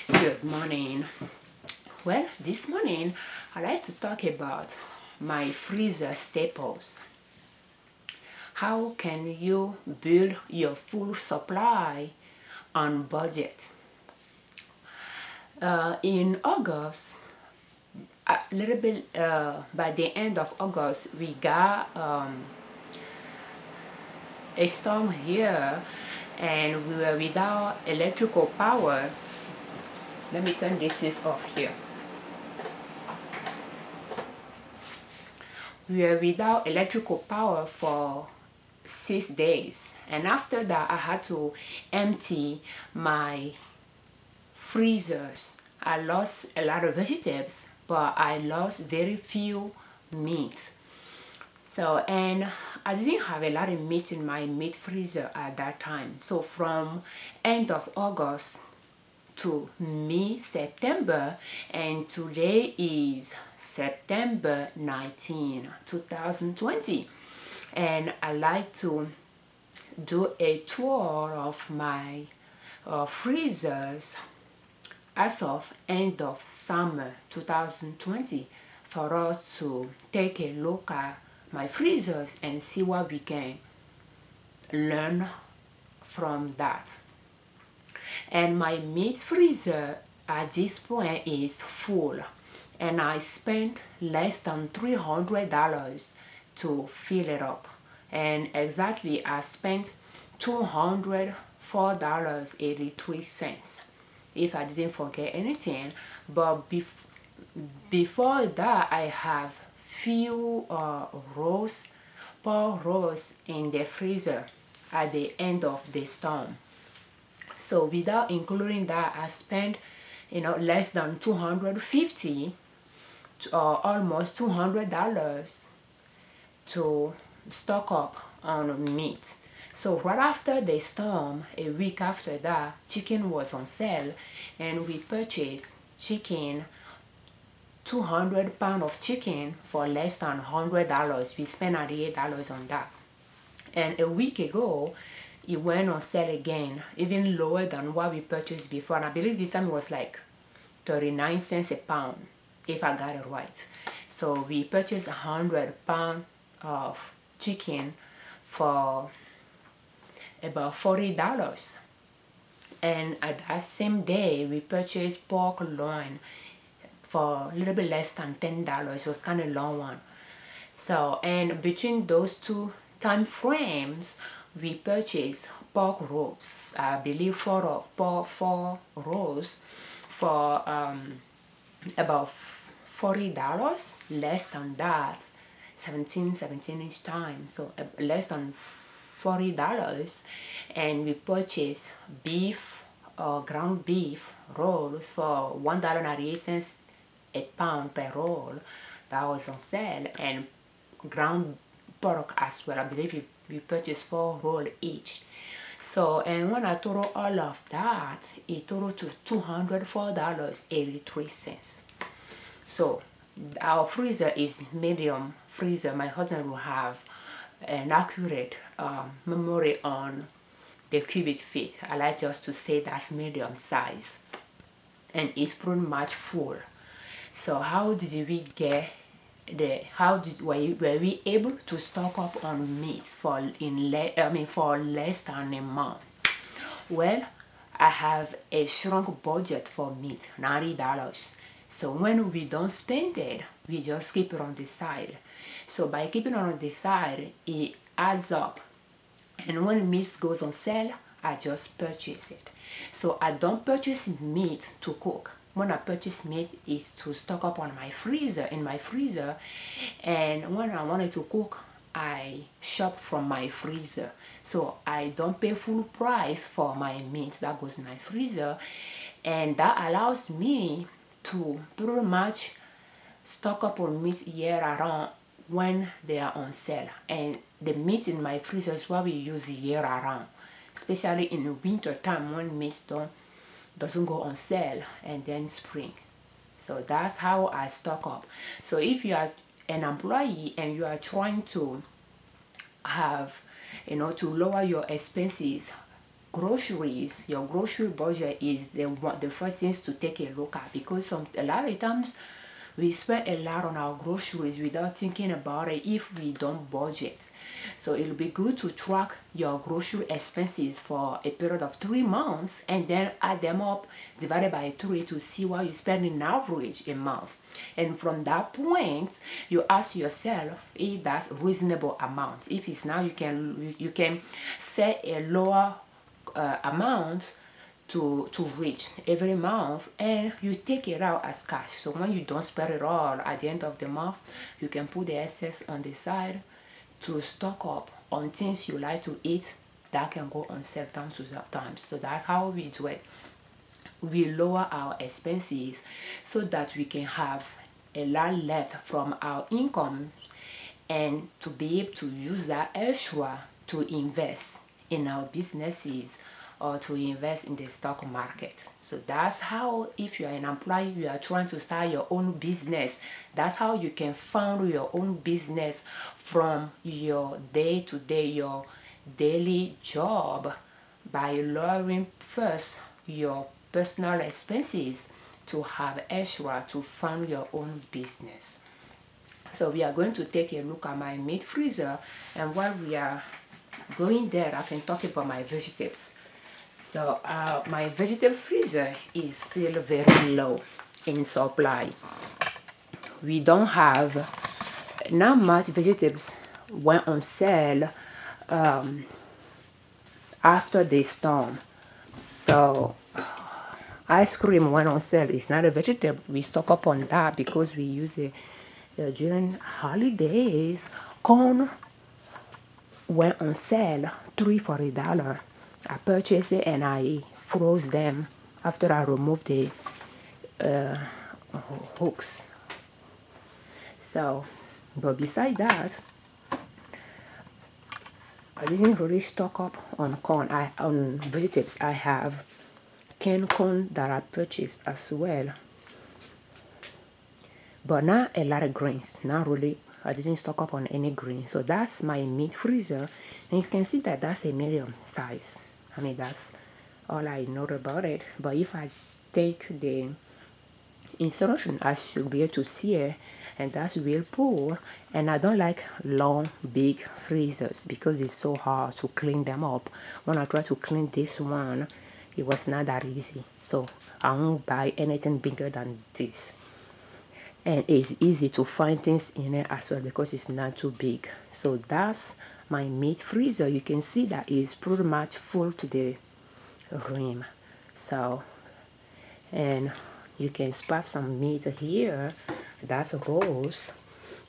Good morning. Well, this morning I'd like to talk about my freezer staples. How can you build your full supply on budget? In August, a little bit by the end of August, we got a storm here and we were without electrical power. Let me turn this off here. We were without electrical power for 6 days, and after that I had to empty my freezers. I lost a lot of vegetables, but I lost very few meat. So, and I didn't have a lot of meat in my meat freezer at that time. So from end of August to mid-September, and today is September 19, 2020, and I like to do a tour of my freezers as of end of summer 2020 for us to take a look at my freezers and see what we can learn from that. And my meat freezer at this point is full, and I spent less than $300 to fill it up. And exactly I spent $204.83 if I didn't forget anything. But before that, I have few rows, pork rows in the freezer at the end of the storm. So without including that, I spent less than $250 or almost $200 to stock up on meat. So right after the storm, a week after that, chicken was on sale, and we purchased chicken, 200 pounds of chicken for less than $100. We spent $98 on that. And a week ago, it went on sale again, even lower than what we purchased before. And I believe this time it was like 39 cents a pound, if I got it right. So we purchased 100 pounds of chicken for about $40. And at that same day, we purchased pork loin for a little bit less than $10. It was kind of long one. So, and between those two time frames, we purchased pork rows. I believe four rows for about $40, less than that, 17 each time, so less than $40. And we purchased beef or ground beef rolls for $1.98 a pound per roll. That was on sale. And ground pork as well. I believe we purchased 4 rolls each. So, and when I total all of that, it totaled to $204.83. So our freezer is medium freezer. My husband will have an accurate memory on the cubic feet. I like just to say that's medium size, and it's pretty much full. So how did we get were we able to stock up on meat for less than a month? Well, I have a shrunk budget for meat, $90. So when we don't spend it, we just keep it on the side. So by keeping it on the side, it adds up. And when meat goes on sale, I just purchase it. So I don't purchase meat to cook. When I purchase meat, is to stock up on my freezer, in my freezer. And when I wanted to cook, I shop from my freezer. So I don't pay full price for my meat that goes in my freezer. And that allows me to pretty much stock up on meat year around when they are on sale. And the meat in my freezer is what we use year around, especially in the winter time when meat doesn't go on sale, and then spring. So that's how I stock up. So if you are an employee and you are trying to have, to lower your expenses groceries, your grocery budget is the first things to take a look at, because a lot of times we spend a lot on our groceries without thinking about it if we don't budget. So it'll be good to track your grocery expenses for a period of 3 months and then add them up, divided by 3 to see what you spend in average a month. And from that point, you ask yourself if that's reasonable amount. If it's now, you can set a lower amount to reach every month, and you take it out as cash. So when you don't spend it all at the end of the month, you can put the excess on the side to stock up on things you like to eat that can go on sale time to time. So that's how we do it. We lower our expenses so that we can have a lot left from our income, and to be able to use that extra to invest in our businesses or to invest in the stock market. So that's how, if you are an employee, you are trying to start your own business, that's how you can fund your own business from your day-to-day, your daily job, by lowering first your personal expenses to have extra to fund your own business. So we are going to take a look at my meat freezer, and while we are going there, I can talk about my vegetables. So my vegetable freezer is still very low in supply. We don't have not much vegetables went on sale after the storm. So ice cream went on sale. It's not a vegetable. We stock up on that because we use it during holidays. Corn went on sale, 3 for $1. I purchased it and I froze them after I removed the hooks. So, but beside that, I didn't really stock up on corn. On vegetables, I have canned corn that I purchased as well, but not a lot of grains. Not really. I didn't stock up on any grains. So that's my meat freezer, and you can see that that's a medium size. I mean, that's all I know about it. But if I take the instruction, I should be able to see it, and that's Whirlpool. And I don't like long, big freezers because it's so hard to clean them up. When I tried to clean this one, it was not that easy. So I won't buy anything bigger than this. And it's easy to find things in it as well because it's not too big. So that's my meat freezer. You can see that it's pretty much full to the rim. So, and you can spot some meat here. That's roast.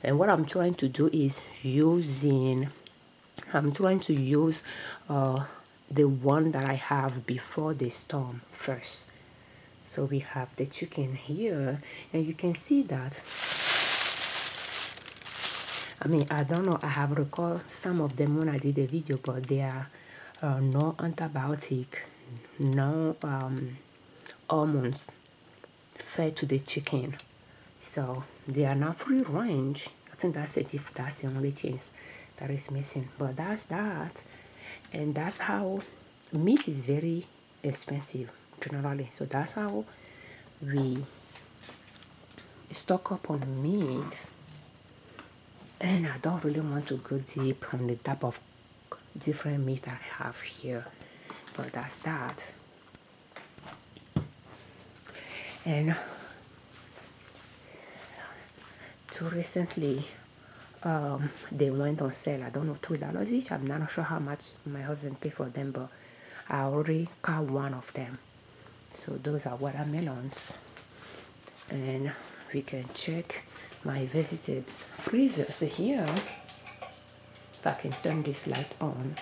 And what I'm trying to do is I'm trying to use the one that I have before the storm first. So we have the chicken here, and you can see that. I mean, I don't know, I have recorded some of them when I did the video, but they are no antibiotic, no hormones fed to the chicken. So they are not free range. I think that's it, if that's the only thing that is missing. But that's that. And that's how meat is very expensive generally. So that's how we stock up on meat. And I don't really want to go deep on the type of different meat I have here, but that's that. And too recently, they went on sale. I don't know, $2 each. I'm not sure how much my husband paid for them, but I already got one of them. So those are watermelons. And we can check my vegetables freezers here. If I can turn this light on,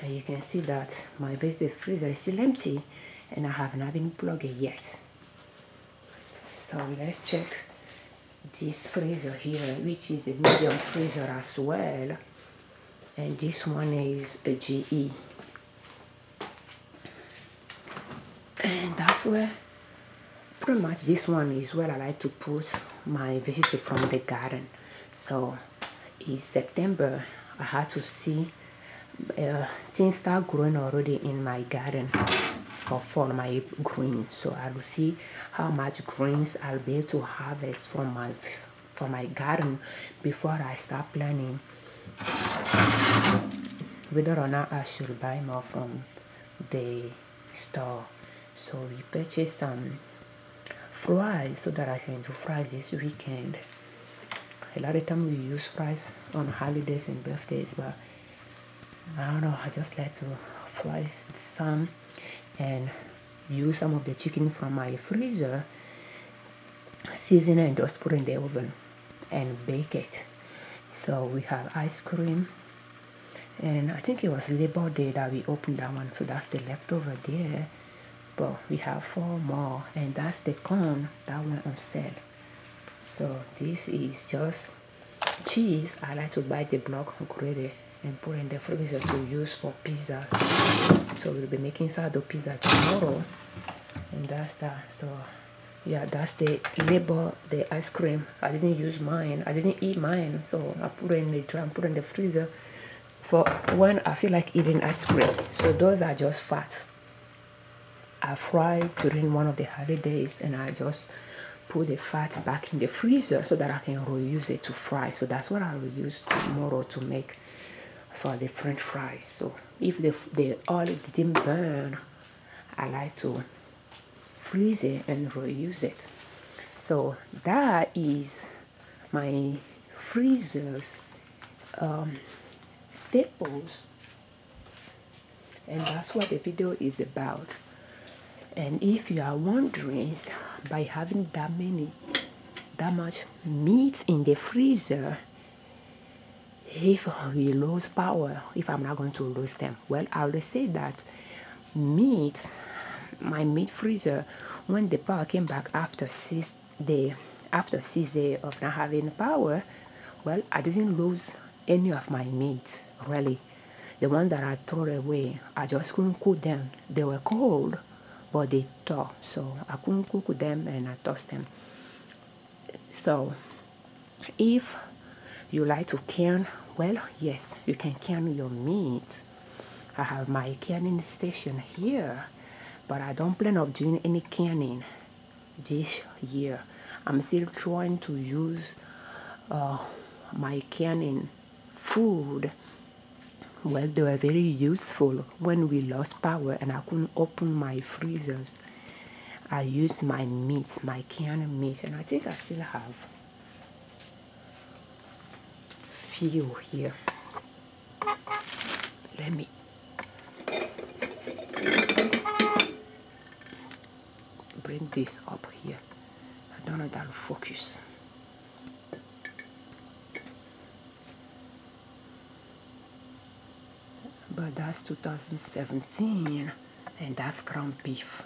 and you can see that my vegetable freezer is still empty, and I have not been plugged it yet. So let's check this freezer here, which is a medium freezer as well, and this one is a GE, and that's where pretty much this one is where I like to put my vegetable from the garden. So in September I had to see things start growing already in my garden for my greens. So I will see how much greens I'll be able to harvest from my garden before I start planning whether or not I should buy more from the store. So we purchased some fries so that I can do fries this weekend. A lot of time we use fries on holidays and birthdays, but I don't know, I just like to fry some and use some of the chicken from my freezer, season and just put in the oven and bake it. So we have ice cream, and I think it was Labor Day that we opened that one, so that's the leftover there. But we have 4 more, and that's the corn that went on sale. So this is just cheese. I like to buy the block grated and put in the freezer to use for pizza. So we'll be making sourdough pizza tomorrow, and that's that. So yeah, that's the ice cream. I didn't use mine. I didn't eat mine, so I put it in the drum, put it in the freezer for when I feel like eating ice cream. So those are just fat. I fried during one of the holidays, and I just put the fat back in the freezer so that I can reuse it to fry. So that's what I will use tomorrow to make for the French fries. So if the oil didn't burn, I like to freeze it and reuse it. So that is my freezer's staples, and that's what the video is about. And if you are wondering, by having that much meat in the freezer, if we lose power, if I'm not going to lose them, well, I will say that my meat freezer, when the power came back after 6 days of not having power, well, I didn't lose any of my meat, really. The ones that I threw away, I just couldn't cook them. They were cold, but they thaw, so I couldn't cook them, and I tossed them. So if you like to can, well, yes, you can can your meat. I have my canning station here, but I don't plan on doing any canning this year. I'm still trying to use my canning food. Well, they were very useful when we lost power and I couldn't open my freezers. I used my meat, my canned meat, and I think I still have few here. Let me bring this up here. I don't know that'll focus. But that's 2017, and that's ground beef.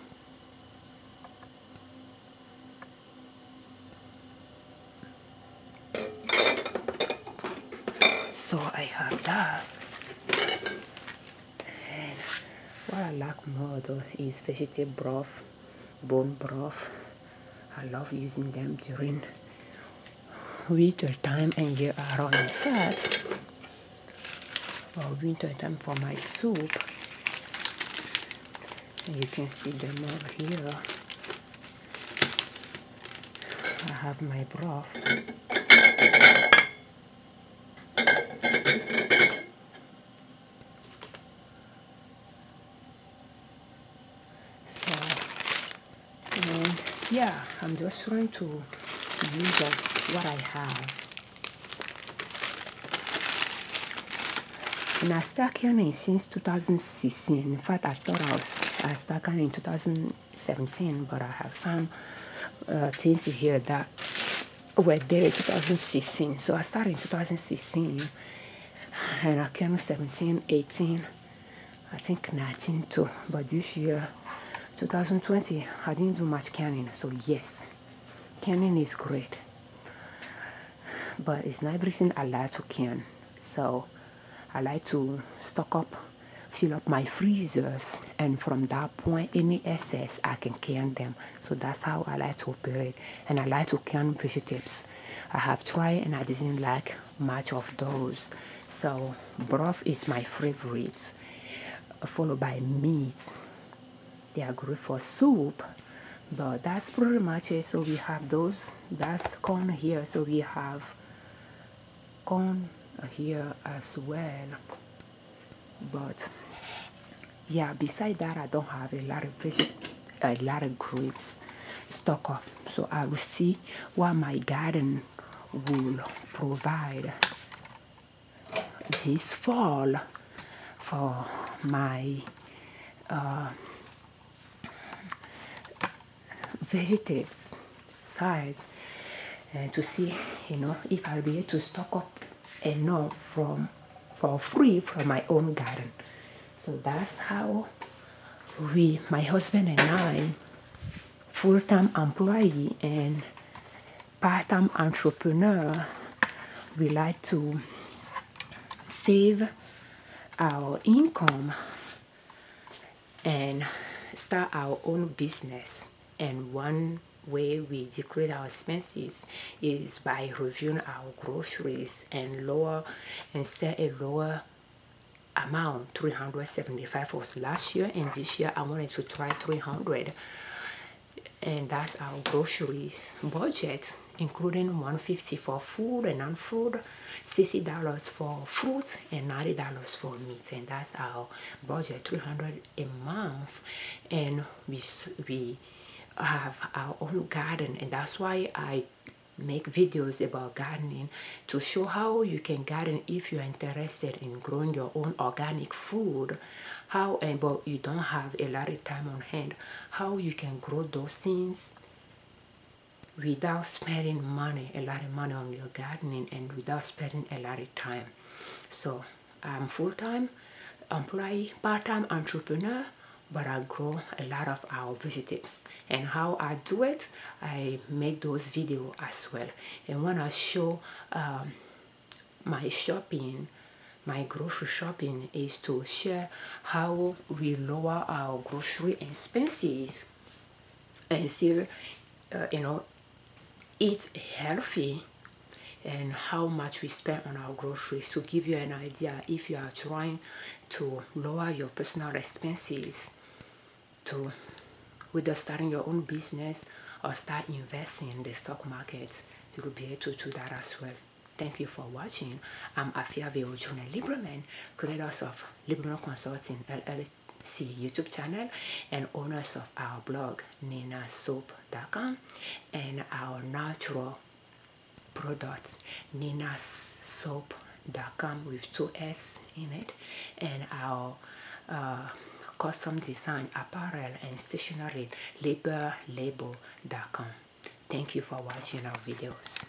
So I have that. And what I like more though is vegetable broth, bone broth. I love using them during winter time and year around. In fact, or winter time for my soup, and you can see them over here. I have my broth. So, and yeah, I'm just trying to use what I have. And I started canning since 2016. In fact, I thought I started canning in 2017, but I have found things here that were there in 2016. So I started in 2016, and I canned 17, 18, I think 19 too. But this year, 2020, I didn't do much canning. So yes, canning is great, but it's not everything I like to can. So I like to stock up, fill up my freezers, and from that point, any excess, I can can them. So that's how I like to operate. And I like to can vegetables. I have tried, and I didn't like much of those. So broth is my favorite, followed by meat. They are great for soup, but that's pretty much it. So we have those. That's corn here, so we have corn here as well. But yeah, beside that, I don't have a lot of grits stock up. So I will see what my garden will provide this fall for my vegetables side, and to see, if I'll be able to stock up enough for free from my own garden. So that's how my husband and I, full-time employee and part-time entrepreneur, we like to save our income and start our own business. And one way we decrease our expenses is by reviewing our groceries and set a lower amount. 375 was last year, and this year I wanted to try 300. And that's our groceries budget, including $150 for food and non-food, $60 for fruits, and $90 for meat. And that's our budget, $300 a month. And we have our own garden, and that's why I make videos about gardening, to show how you can garden if you're interested in growing your own organic food, but you don't have a lot of time on hand, how you can grow those things without spending a lot of money on your gardening, and without spending a lot of time. So I'm full-time employee, part-time entrepreneur, but I grow a lot of our vegetables. And how I do it, I make those videos as well. And when I show my shopping, my grocery shopping, is to share how we lower our grocery expenses and still, eat healthy, and how much we spend on our groceries, to give you an idea if you are trying to lower your personal expenses, to whether starting your own business or start investing in the stock market, you will be able to do that as well. Thank you for watching. I'm Afia Junior Liberman, creators of Liberman Consulting L.L.C YouTube channel, and owners of our blog ninasoap.com, and our natural products ninasoap.com with 2 S in it, and our custom design apparel and stationery label.com. Thank you for watching our videos.